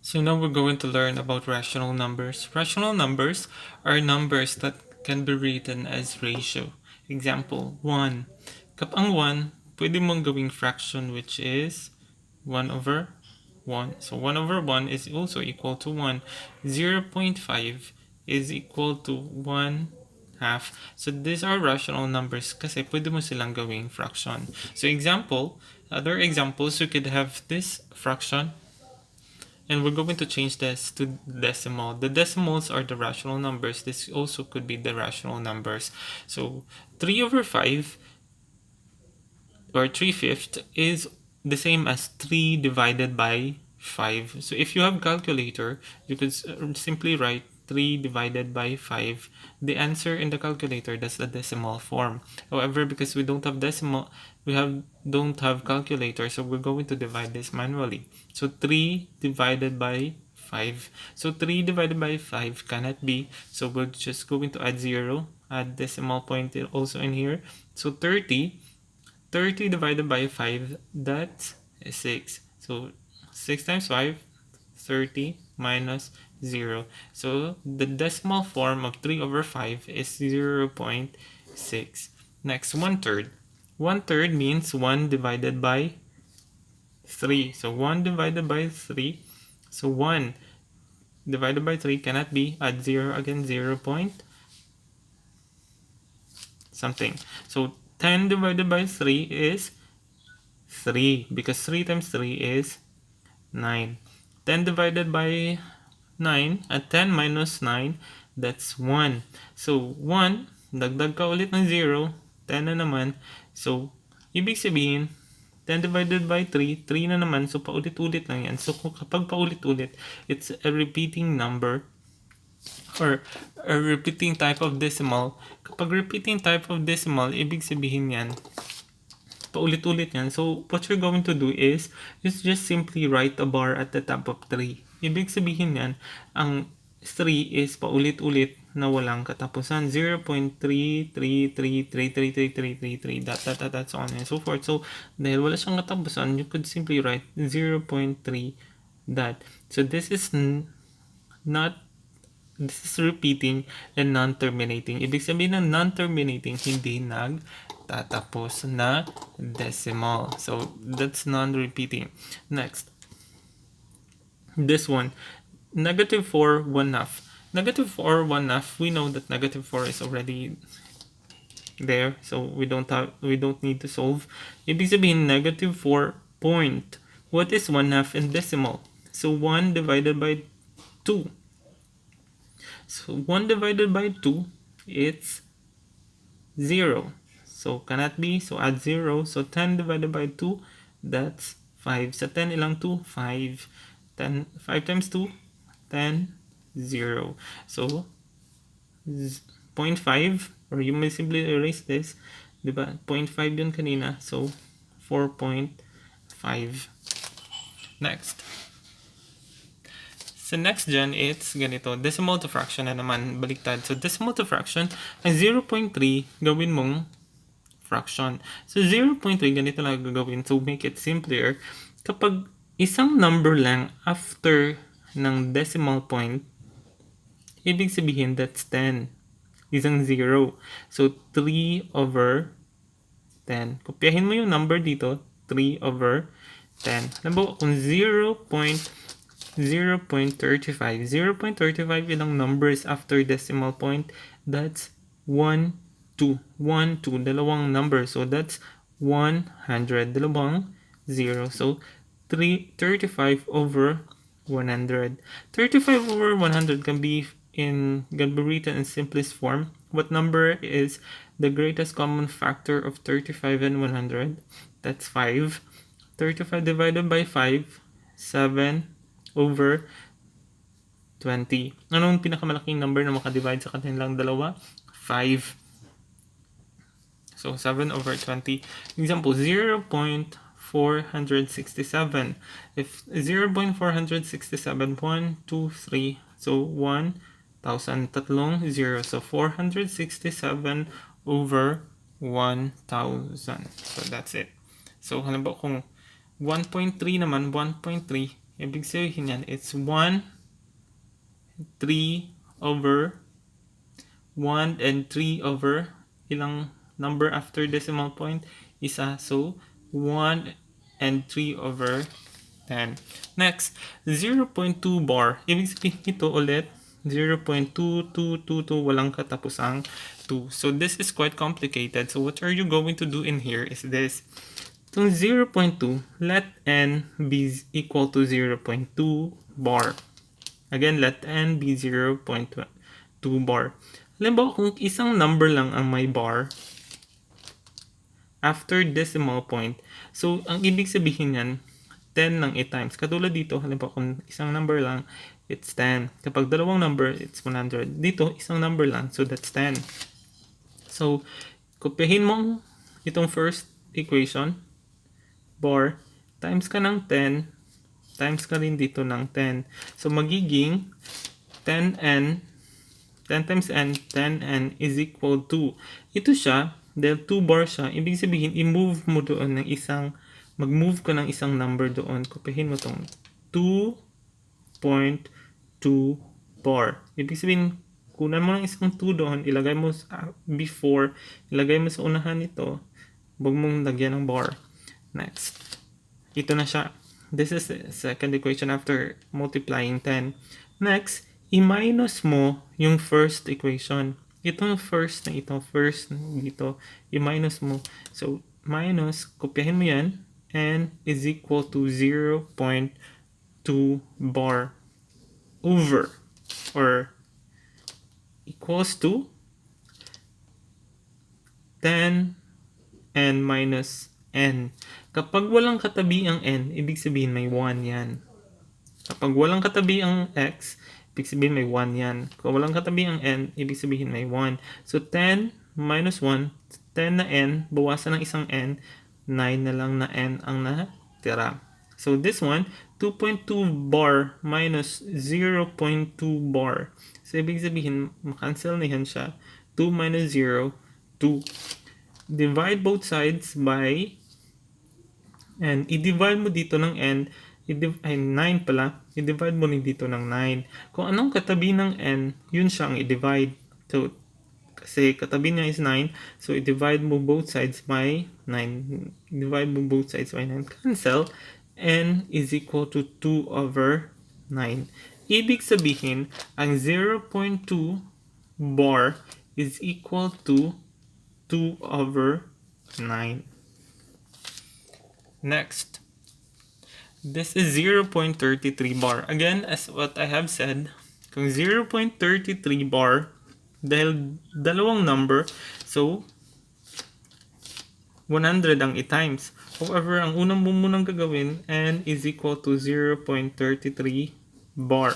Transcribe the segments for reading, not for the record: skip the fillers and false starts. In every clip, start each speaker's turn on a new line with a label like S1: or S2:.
S1: So now we're going to learn about rational numbers. Rational numbers are numbers that can be written as ratio. Example, 1. Kapag 1, pwede mong gawing fraction which is 1 over 1. So 1 over 1 is also equal to 1. 0.5 is equal to 1 half. So these are rational numbers kasi pwede mo silang gawing fraction. So example, other examples, you could have this fraction and we're going to change this to decimal. The decimals are the rational numbers. This also could be the rational numbers. So 3 over 5 or 3/5 is the same as 3 divided by 5. So if you have calculator, you could simply write 3 divided by 5. The answer in the calculator, that's the decimal form. However, because we don't have decimal, don't have calculator, so we're going to divide this manually. So 3 divided by 5. So 3 divided by 5 cannot be, so we're just going to add 0, add decimal point also in here. So 30 divided by 5, that's 6. So 6 times 5, 30 minus 0. So the decimal form of 3 over 5 is 0.6. Next, 1/3. 1/3 means 1 divided by 3. So 1 divided by 3. So 1 divided by 3 cannot be, add 0 again, 0 point something. So 10 divided by 3 is 3, because 3 times 3 is 9. 10 divided by 9 at 10 minus 9, that's 1. So 1, dagdag ka ulit ng 0, 10 na naman. So ibig sabihin 10 divided by 3, 3 na naman. So paulit-ulit lang yan. So kapag paulit-ulit, it's a repeating number or a repeating type of decimal. Kapag repeating type of decimal, ibig sabihin yan paulit-ulit yan. So, what you're going to do is just simply write a bar at the top of 3. Ibig sabihin yan, ang 3 is paulit-ulit na walang katapusan. 0.333333333 dot so on and so forth. So, dahil wala siyang katapusan, you could simply write 0.3 dot. So, this is repeating and non-terminating. Ibig sabihin ng non-terminating, hindi nagtatapos na decimal. So, that's non-repeating. Next. This one. Negative 4, 1/2. Negative 4, 1/2. We know that negative 4 is already there. So, we don't need to solve. Ibig sabihin, negative 4 point. What is 1/2 in decimal? So, 1 divided by 2. So 1 divided by 2, it's 0. So cannot be, so add 0. So 10 divided by 2, that's 5. Sa 10 ilang 2? 5. 5 times 2, 10, 0. So 0.5, or you may simply erase this. Diba? 0.5 yun kanina. So 4.5. Next. So next dyan, it's ganito. Decimal to fraction na naman, baliktad. So decimal to fraction, ang 0.3, gawin mong fraction. So 0.3, ganito lang gagawin to make it simpler. Kapag isang number lang after ng decimal point, ibig sabihin that's 10. Isang 0. So 3 over 10. Kopyahin mo yung number dito, 3 over 10. Halimbawa, kung 0.35. 0.35 ilang numbers after decimal point? That's 1, 2. 1, 2. Dalawang number. So that's 100. Dalawang 0. So 35 over 100. 35 over 100 can be written in simplest form. What number is the greatest common factor of 35 and 100? That's 5. 35 divided by 5, 7 over 20. Anong pinakamalaking number na makadivide sa kanilang dalawa? 5. So 7 over 20. Example, 0.467. If 0.467, 1, 2, 3. So 1,000. Tatlong 0. So 467 over 1,000. So that's it. So halimbawa kung 1.3 naman, 1.3 Ibig sabihin yan, it's 1, 3 over 1 and 3 over ilang number after decimal point? Isa. So, 1 and 3 over 10. Next, 0.2 bar. Ibig sabihin ito ulit, 0.2222, walang katapusang 2. So, this is quite complicated. So, what are you going to do in here is this. Itong 0.2, let n be equal to 0.2 bar. Again, let n be 0.2 bar. Halimbawa, kung isang number lang ang may bar after decimal point, so ang ibig sabihin yan, 10 lang i-times. Katulad dito, halimbawa kung isang number lang, it's 10. Kapag dalawang number, it's 100. Dito, isang number lang, so that's 10. So, kopyahin mo itong first equation, bar, times ka ng 10, times ka rin dito ng 10. So, magiging 10n, 10 times n, 10n is equal to, ito siya, dahil 2 bar siya, ibig sabihin, i-move mo doon ng isang, mag-move ka ng isang number doon. Kopyahin mo itong 2.2 bar. Ibig sabihin, kunan mo ng isang 2 doon, ilagay mo sa before, ilagay mo sa unahan nito, huwag mong lagyan ng bar. Next. Ito na siya. This is the second equation after multiplying 10. Next, i-minus mo yung first equation. Itong first na ito, first dito, i-minus mo. So, minus, kopyahin mo yan, n is equal to 0.2 bar over, or equals to 10 n minus n. Kapag walang katabi ang n, ibig sabihin may 1 yan. Kapag walang katabi ang x, ibig sabihin may 1 yan. Kung walang katabi ang n, ibig sabihin may 1. So, 10 minus 1, 10 na n, bawasan ng isang n, 9 na lang na n ang natira. So, this one, 2.2 bar minus 0.2 bar. So, ibig sabihin, makancel na yan siya. 2 minus 0, 2. Divide both sides by, and i-divide mo dito ng n, ay 9 pala, i-divide mo rin dito ng 9. Kung anong katabi ng n, yun siya ang i-divide. So, kasi katabi niya is 9, so i-divide mo both sides by 9. Divide mo both sides by 9. Cancel, n is equal to 2 over 9. Ibig sabihin, ang 0.2 bar is equal to 2 over 9. Next, this is 0.33 bar. Again, as what I have said, kung 0.33 bar, dahil dalawang number, so 100 ang i-times. However, ang unang mo munang gagawin, n is equal to 0.33 bar.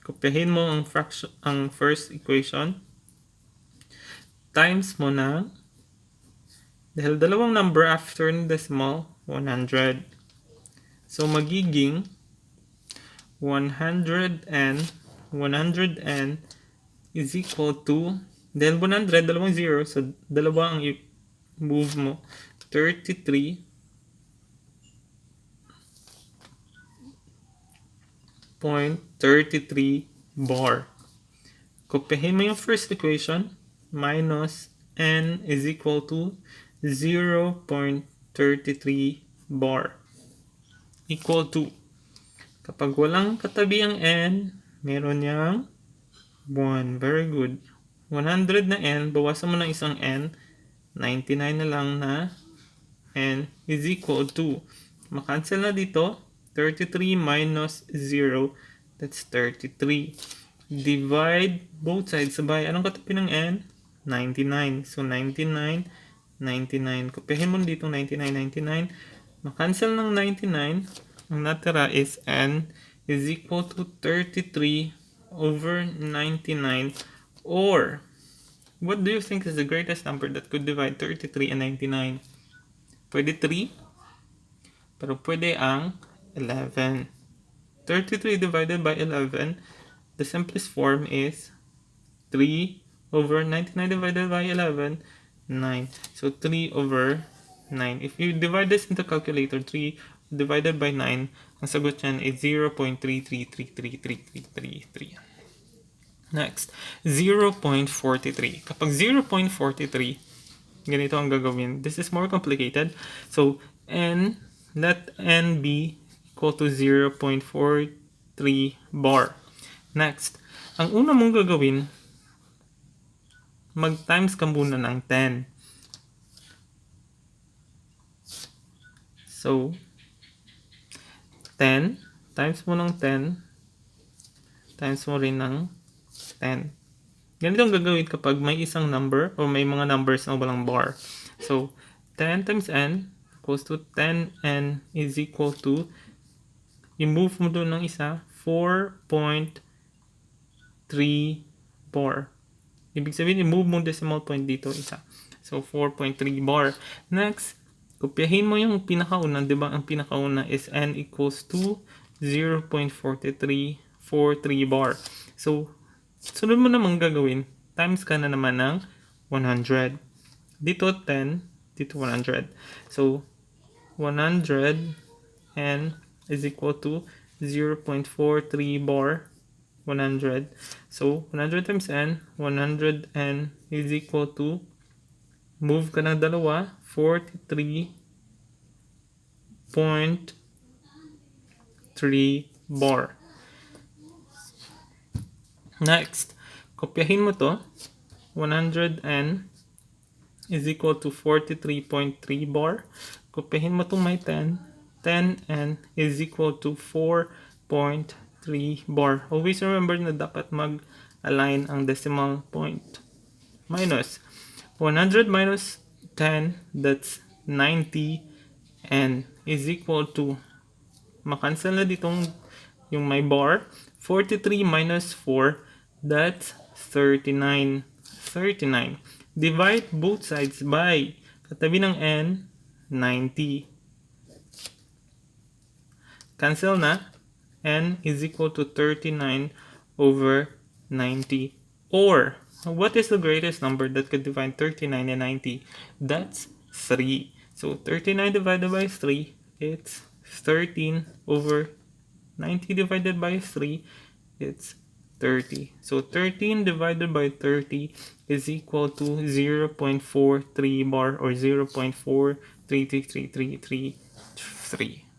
S1: Kopyahin mo ang fraction, ang first equation, times mo na, dahil dalawang number after ng decimal, 100. So, magiging 100n is equal to, dahil 100, dalawang 0, so dalawa ang i-move mo, 33.33 bar. Kopyahin mo yung first equation, minus n is equal to 0.33 bar. Equal to, kapag walang katabi ang n, meron niyang 1. Very good. 100 na n, bawasan mo ng isang n, 99 na lang na n is equal to, makancel na dito, 33 minus 0, that's 33. Divide both sides, sabay, anong katabi ng n? 99. So, 99, 99. Kopyahin mo dito, 99, 99. Makancel ng 99, ang natira is n is equal to 33 over 99, or what do you think is the greatest number that could divide 33 and 99? Pwede 3, pero pwede ang 11. 33 divided by 11, the simplest form is 3 over 99 divided by 11, 9. So 3 over 9. If you divide this into calculator, 3 divided by 9, ang sagot niyan is 0.33333333. Next, 0.43. Kapag 0.43, ganito ang gagawin. This is more complicated. So, let n be equal to 0.43 bar. Next, ang una mong gagawin, mag-times ka muna ng 10. So, 10 times mo ng 10 times mo rin ng 10. Ganito ang gagawin kapag may isang number o may mga numbers na walang bar. So, 10 times n equals to 10n is equal to, i-move mo doon ng isa, 4.3 bar. Ibig sabihin, i-move mo decimal point dito isa. So, 4.3 bar. Next, kopyahin mo yung pinakauna, di ba? Ang pinakauna is n equals to 0.4343 bar. So, sunod mo namang gagawin, times ka na naman ng 100. Dito 10, dito 100. So, 100 n is equal to 0.43 bar, 100. So, 100 times n, 100n is equal to, move ka ng dalawa, 43.3 bar. Next, kopyahin mo to, 100n is equal to 43.3 bar. Kopyahin mo itong may 10, 10n is equal to 4.3 bar. Always remember na dapat mag-align ang decimal point. Minus 100 minus 10, that's 90, n is equal to, makancel na ditong yung may bar, 43 minus 4, that's 39. 39. Divide both sides by, katabi ng n, 90. Cancel na, n is equal to 39 over 90. Or, what is the greatest number that could divide 39 and 90? That's 3. So, 39 divided by 3, it's 13 over 90 divided by 3, it's 30. So, 13 divided by 30 is equal to 0.43 bar or 0.433333.